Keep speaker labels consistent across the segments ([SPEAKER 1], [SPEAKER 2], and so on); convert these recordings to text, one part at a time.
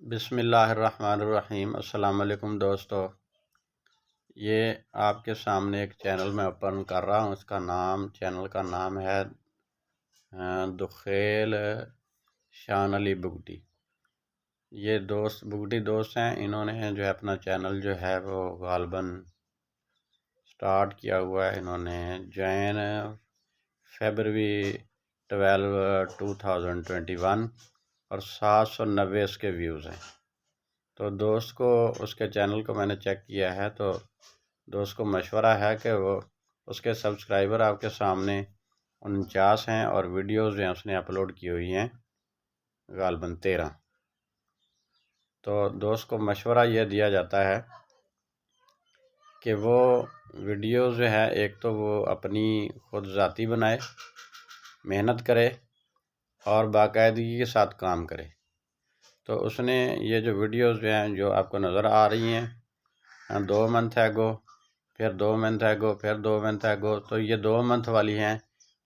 [SPEAKER 1] بسم اللہ الرحمن الرحیم۔ السلام علیکم دوستو، یہ آپ کے سامنے ایک چینل میں اوپن کر رہا ہوں۔ اس کا چینل کا نام ہے دخیل شان علی بگٹی۔ یہ بگٹی دوست ہیں، انہوں نے جو ہے اپنا چینل جو ہے وہ غالباً سٹارٹ کیا ہوا ہے۔ انہوں نے جوائن فیبروری 12، 2021 اور 790 اس کے ویوز ہیں۔ تو دوست کو اس کے چینل کو میں نے چیک کیا ہے، تو دوست کو مشورہ ہے کہ وہ اس کے سبسکرائبر آپ کے سامنے 49 ہیں اور ویڈیوز جو ہیں اس نے اپلوڈ کی ہوئی ہیں غالباً 13۔ تو دوست کو مشورہ یہ دیا جاتا ہے کہ وہ ویڈیوز جو ہے ایک تو وہ اپنی خود ذاتی بنائے، محنت کرے اور باقاعدگی کے ساتھ کام کرے۔ تو اس نے یہ جو ویڈیوز جو ہیں جو آپ کو نظر آ رہی ہیں 2 منتھ ایگو، پھر 2 منتھ ایگو، پھر 2 منتھ ایگو، تو یہ 2 منتھ والی ہیں۔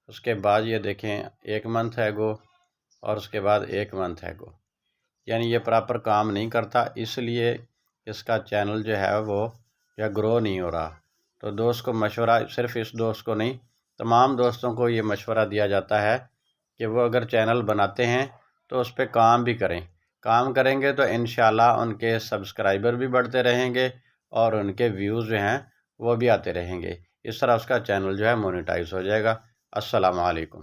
[SPEAKER 1] اس کے بعد یہ دیکھیں 1 منتھ ایگو اور اس کے بعد 1 منتھ ایگو، یعنی یہ پراپر کام نہیں کرتا، اس لیے اس کا چینل جو ہے وہ یا گرو نہیں ہو رہا۔ تو دوست کو مشورہ، صرف اس دوست کو نہیں، تمام دوستوں کو یہ مشورہ دیا جاتا ہے کہ وہ اگر چینل بناتے ہیں تو اس پہ کام بھی کریں۔ کام کریں گے تو انشاءاللہ ان کے سبسکرائبر بھی بڑھتے رہیں گے اور ان کے ویوز جو ہیں وہ بھی آتے رہیں گے۔ اس طرح اس کا چینل جو ہے مونیٹائز ہو جائے گا۔ السلام علیکم۔